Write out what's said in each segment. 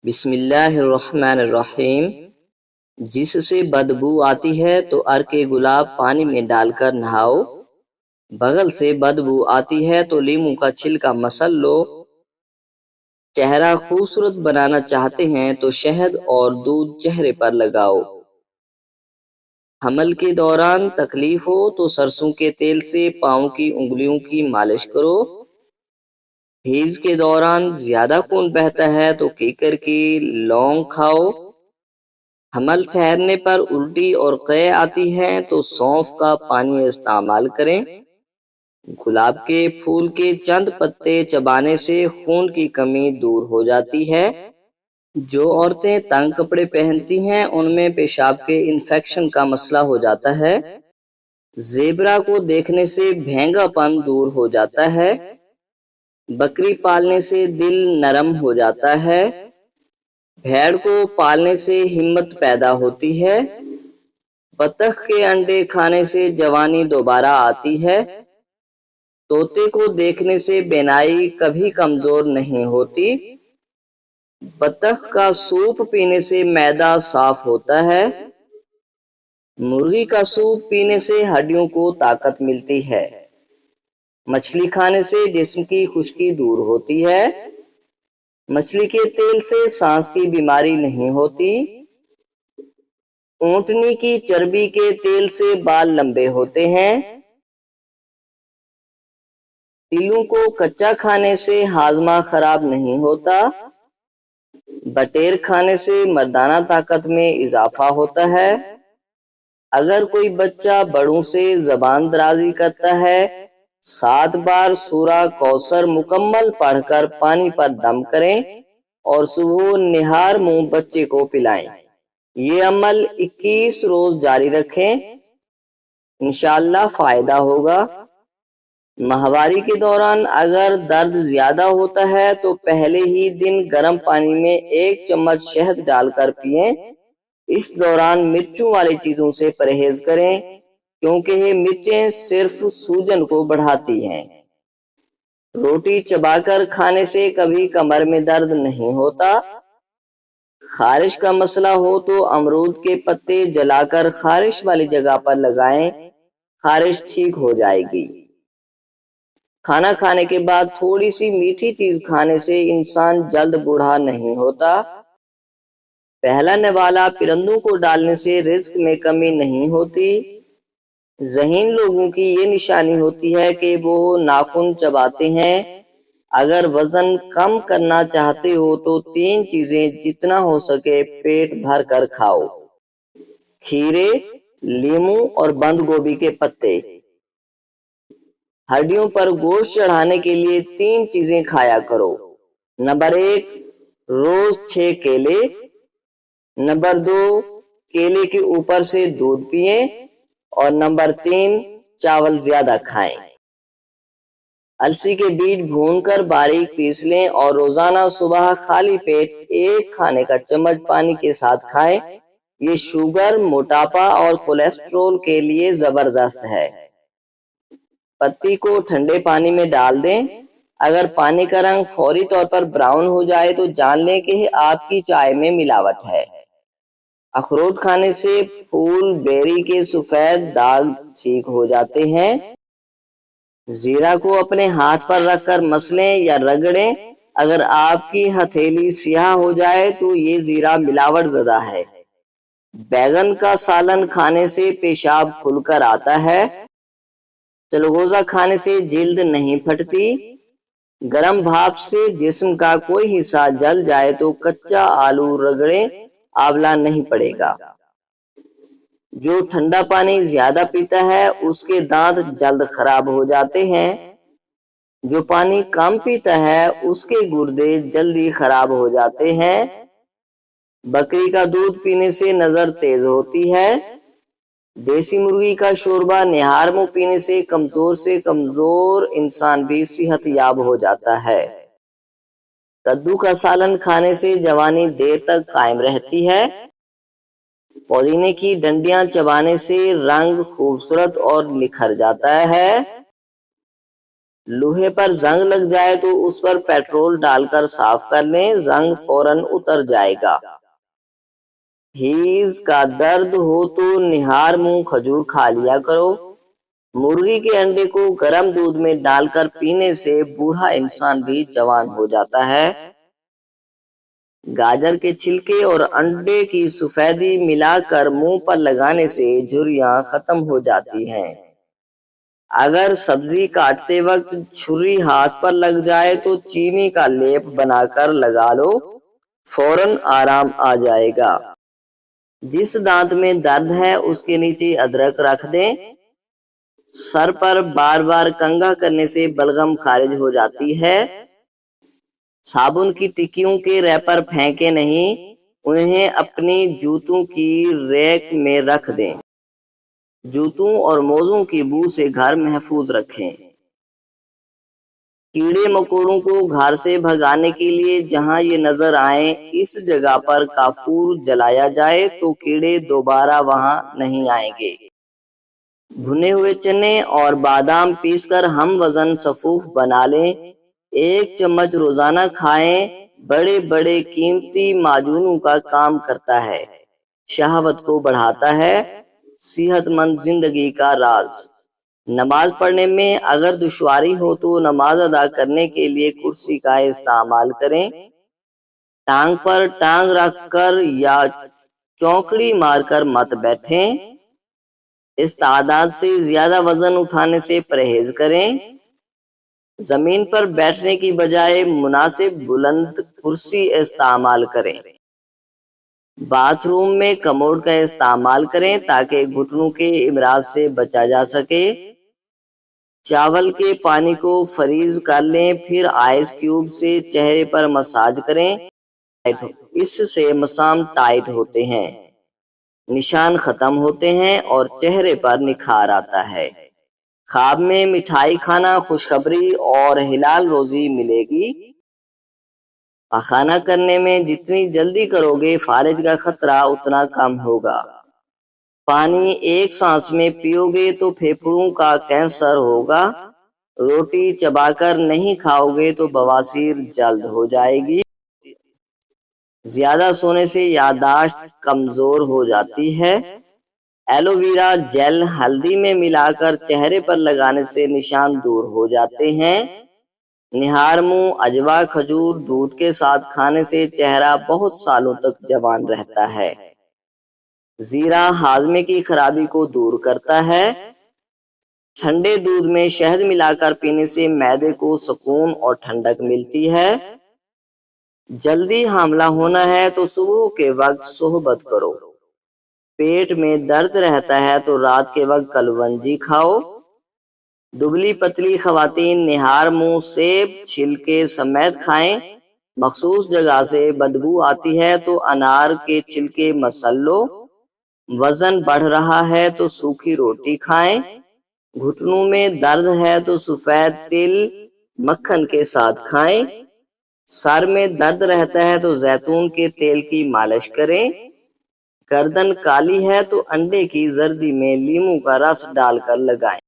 بسم اللہ الرحمن الرحیم۔ جس سے بدبو آتی ہے تو عرق گلاب پانی میں ڈال کر نہاؤ، بغل سے بدبو آتی ہے تو لیموں کا چھلکا مسل لو، چہرہ خوبصورت بنانا چاہتے ہیں تو شہد اور دودھ چہرے پر لگاؤ، حمل کے دوران تکلیف ہو تو سرسوں کے تیل سے پاؤں کی انگلیوں کی مالش کرو، حیض کے دوران زیادہ خون بہتا ہے تو کیکر کی لونگ کھاؤ، حمل ٹھہرنے پر الٹی اور قے آتی ہے تو سونف کا پانی استعمال کریں، گلاب کے پھول کے چند پتے چبانے سے خون کی کمی دور ہو جاتی ہے، جو عورتیں تنگ کپڑے پہنتی ہیں ان میں پیشاب کے انفیکشن کا مسئلہ ہو جاتا ہے، زیبرا کو دیکھنے سے بھینگا پن دور ہو جاتا ہے، بکری پالنے سے دل نرم ہو جاتا ہے، بھیڑ کو پالنے سے ہمت پیدا ہوتی ہے، بطخ کے انڈے کھانے سے جوانی دوبارہ آتی ہے، طوطے کو دیکھنے سے بینائی کبھی کمزور نہیں ہوتی، بطخ کا سوپ پینے سے معدہ صاف ہوتا ہے، مرغی کا سوپ پینے سے ہڈیوں کو طاقت ملتی ہے، مچھلی کھانے سے جسم کی خشکی دور ہوتی ہے، مچھلی کے تیل سے سانس کی بیماری نہیں ہوتی، اونٹنی کی چربی کے تیل سے بال لمبے ہوتے ہیں، تلوں کو کچا کھانے سے ہاضمہ خراب نہیں ہوتا، بٹیر کھانے سے مردانہ طاقت میں اضافہ ہوتا ہے، اگر کوئی بچہ بڑوں سے زبان درازی کرتا ہے 7 بار سورہ کوثر مکمل پڑھ کر پانی پر دم کریں اور صبح نہار منہ بچے کو پلائیں، یہ عمل 21 روز جاری رکھیں، انشاءاللہ فائدہ ہوگا۔ ماہواری کے دوران اگر درد زیادہ ہوتا ہے تو پہلے ہی دن گرم پانی میں 1 چمچ شہد ڈال کر پئیں، اس دوران مرچوں والی چیزوں سے پرہیز کریں کیونکہ یہ مرچیں صرف سوجن کو بڑھاتی ہیں، روٹی چبا کر کھانے سے کبھی کمر میں درد نہیں ہوتا، خارش کا مسئلہ ہو تو امرود کے پتے جلا کر خارش والی جگہ پر لگائیں، خارش ٹھیک ہو جائے گی۔ کھانا کھانے کے بعد تھوڑی سی میٹھی چیز کھانے سے انسان جلد بوڑھا نہیں ہوتا، پہلا نوالا پرندوں کو ڈالنے سے رزق میں کمی نہیں ہوتی، ذہین لوگوں کی یہ نشانی ہوتی ہے کہ وہ ناخن چباتے ہیں، اگر وزن کم کرنا چاہتے ہو تو 3 چیزیں جتنا ہو سکے پیٹ بھر کر کھاؤ، کھیرے، لیموں اور بند گوبھی کے پتے۔ ہڈیوں پر گوشت چڑھانے کے لیے 3 چیزیں کھایا کرو، نمبر 1 روز 6 کیلے، نمبر 2 کیلے کے اوپر سے دودھ پئیں اور نمبر 3 چاول زیادہ کھائیں۔ السی کے بیج بھون کر باریک پیس لیں اور روزانہ صبح خالی پیٹ 1 کھانے کا چمچ پانی کے ساتھ کھائیں، یہ شوگر، موٹاپا اور کولیسٹرول کے لیے زبردست ہے۔ پتی کو ٹھنڈے پانی میں ڈال دیں، اگر پانی کا رنگ فوری طور پر براؤن ہو جائے تو جان لیں کہ آپ کی چائے میں ملاوٹ ہے۔ اخروٹ کھانے سے پھول بیری کے سفید داغ ٹھیک ہو جاتے ہیں، زیرہ کو اپنے ہاتھ پر رکھ کر مسلیں یا رگڑیں، اگر آپ کی ہتھیلی سیاہ ہو جائے تو یہ زیرہ ملاوٹ زدہ ہے۔ بیگن کا سالن کھانے سے پیشاب کھل کر آتا ہے، چلغوزہ کھانے سے جلد نہیں پھٹتی، گرم بھاپ سے جسم کا کوئی حصہ جل جائے تو کچا آلو رگڑیں، آولہ نہیں پڑے گا۔ جو ٹھنڈا پانی زیادہ پیتا ہے اس کے دانت جلد خراب ہو جاتے ہیں، جو پانی کم پیتا ہے اس کے گردے جلدی خراب ہو جاتے ہیں، بکری کا دودھ پینے سے نظر تیز ہوتی ہے، دیسی مرغی کا شوربہ نہار منہ پینے سے کمزور انسان بھی صحت یاب ہو جاتا ہے، کدو کا سالن کھانے سے جوانی دیر تک قائم رہتی ہے، پودینے کی ڈنڈیاں چبانے سے رنگ خوبصورت اور نکھر جاتا ہے، لوہے پر زنگ لگ جائے تو اس پر پیٹرول ڈال کر صاف کر لیں، زنگ فوراً اتر جائے گا۔ ہیز کا درد ہو تو نہار منہ کھجور کھا لیا کرو۔ مرغی کے انڈے کو گرم دودھ میں ڈال کر پینے سے بوڑھا انسان بھی جوان ہو جاتا ہے۔ گاجر کے چھلکے اور انڈے کی سفیدی ملا کر منہ پر لگانے سے جھریاں ختم ہو جاتی ہیں۔ اگر سبزی کاٹتے وقت چھری ہاتھ پر لگ جائے تو چینی کا لیپ بنا کر لگا لو، فوراً آرام آ جائے گا۔ جس دانت میں درد ہے اس کے نیچے ادرک رکھ دیں۔ سر پر بار بار کنگھا کرنے سے بلغم خارج ہو جاتی ہے۔ صابن کی ٹکیوں کے ریپر پھینکے نہیں، انہیں اپنی جوتوں کی ریک میں رکھ دیں۔ جوتوں اور موزوں کی بو سے گھر محفوظ رکھیں۔ کیڑے مکوڑوں کو گھر سے بھگانے کے لیے جہاں یہ نظر آئیں اس جگہ پر کافور جلایا جائے تو کیڑے دوبارہ وہاں نہیں آئیں گے۔ بھنے ہوئے چنے اور بادام پیس کر ہم وزن سفوف بنا لیں، 1 چمچ روزانہ کھائیں، بڑے بڑے قیمتی معجونوں کا کام کرتا ہے، شہوت کو بڑھاتا ہے۔ صحت مند زندگی کا راز۔ نماز پڑھنے میں اگر دشواری ہو تو نماز ادا کرنے کے لیے کرسی کا استعمال کریں۔ ٹانگ پر ٹانگ رکھ کر یا چونکڑی مار کر مت بیٹھیں۔ اس تعداد سے زیادہ وزن اٹھانے سے پرہیز کریں۔ زمین پر بیٹھنے کی بجائے مناسب بلند کرسی استعمال کریں۔ باتھ روم میں کموڈ کا استعمال کریں تاکہ گھٹنوں کے امراض سے بچا جا سکے۔ چاول کے پانی کو فریز کر لیں، پھر آئس کیوب سے چہرے پر مساج کریں، اس سے مسام ٹائٹ ہوتے ہیں، نشان ختم ہوتے ہیں اور چہرے پر نکھار آتا ہے۔ خواب میں مٹھائی کھانا خوشخبری اور حلال روزی ملے گی۔ پخانہ کرنے میں جتنی جلدی کرو گے فالج کا خطرہ اتنا کم ہوگا۔ پانی ایک سانس میں پیو گے تو پھیپھڑوں کا کینسر ہوگا۔ روٹی چبا کر نہیں کھاؤ گے تو بواسیر جلد ہو جائے گی۔ زیادہ سونے سے یادداشت کمزور ہو جاتی ہے۔ ایلو ویرا جیل ہلدی میں ملا کر چہرے پر لگانے سے نشان دور ہو جاتے ہیں۔ نہار منہ اجوا کھجور دودھ کے ساتھ کھانے سے چہرہ بہت سالوں تک جوان رہتا ہے۔ زیرہ ہاضمے کی خرابی کو دور کرتا ہے۔ ٹھنڈے دودھ میں شہد ملا کر پینے سے معدے کو سکون اور ٹھنڈک ملتی ہے۔ جلدی حاملہ ہونا ہے تو صبح کے وقت صحبت کرو۔ پیٹ میں درد رہتا ہے تو رات کے وقت کلونجی کھاؤ۔ دبلی پتلی خواتین نہار منہ سیب چھلکے سمیت کھائیں۔ مخصوص جگہ سے بدبو آتی ہے تو انار کے چھلکے مسل لو۔ وزن بڑھ رہا ہے تو سوکھی روٹی کھائیں۔ گھٹنوں میں درد ہے تو سفید تل مکھن کے ساتھ کھائیں۔ سر میں درد رہتا ہے تو زیتون کے تیل کی مالش کریں۔ گردن کالی ہے تو انڈے کی زردی میں لیموں کا رس ڈال کر لگائیں۔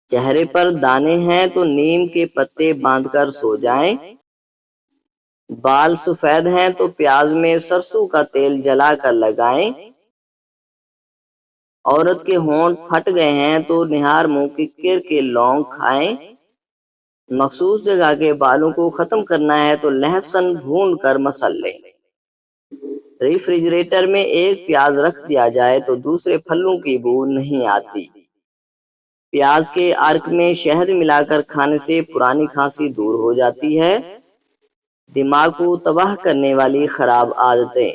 چہرے پر دانے ہیں تو نیم کے پتے باندھ کر سو جائیں۔ بال سفید ہیں تو پیاز میں سرسوں کا تیل جلا کر لگائیں۔ عورت کے ہونٹ پھٹ گئے ہیں تو نہار منہ ککر کے لونگ کھائیں۔ مخصوص جگہ کے بالوں کو ختم کرنا ہے تو لہسن بھون کر مسل لیں۔ ریفریجریٹر میں ایک پیاز رکھ دیا جائے تو دوسرے پھلوں کی بو نہیں آتی۔ پیاز کے ارک میں شہد ملا کر کھانے سے پرانی کھانسی دور ہو جاتی ہے۔ دماغ کو تباہ کرنے والی خراب عادتیں۔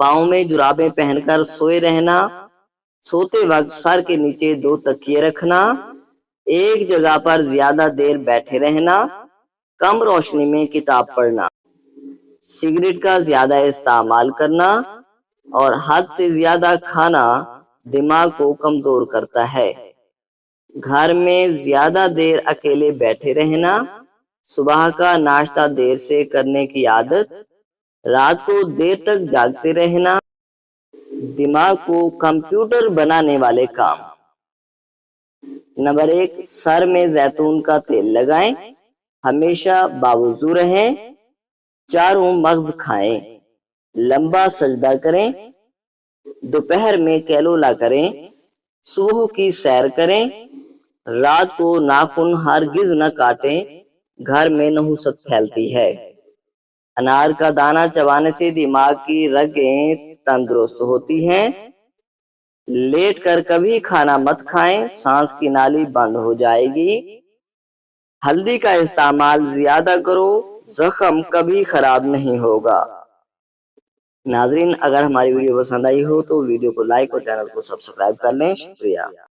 پاؤں میں جرابیں پہن کر سوئے رہنا، سوتے وقت سر کے نیچے 2 تکیے رکھنا، ایک جگہ پر زیادہ دیر بیٹھے رہنا، کم روشنی میں کتاب پڑھنا، سگریٹ کا زیادہ استعمال کرنا اور حد سے زیادہ کھانا دماغ کو کمزور کرتا ہے۔ گھر میں زیادہ دیر اکیلے بیٹھے رہنا، صبح کا ناشتہ دیر سے کرنے کی عادت، رات کو دیر تک جاگتے رہنا، دماغ کو کمپیوٹر بنانے والے کام۔ نمبر 1، سر میں زیتون کا تیل لگائیں، ہمیشہ باوضو رہیں، چاروں مغز کھائیں، لمبا سجدہ کریں، دوپہر میں کیلولا کریں، صبح کی سیر کریں، رات کو ناخن ہرگز نہ کاٹیں، گھر میں نحوست پھیلتی ہے۔ انار کا دانہ چبانے سے دماغ کی رگیں تندرست ہوتی ہیں۔ لیٹ کر کبھی کھانا مت کھائیں، سانس کی نالی بند ہو جائے گی۔ ہلدی کا استعمال زیادہ کرو، زخم کبھی خراب نہیں ہوگا۔ ناظرین، اگر ہماری ویڈیو پسند آئی ہو تو ویڈیو کو لائک اور چینل کو سبسکرائب کر لیں۔ شکریہ۔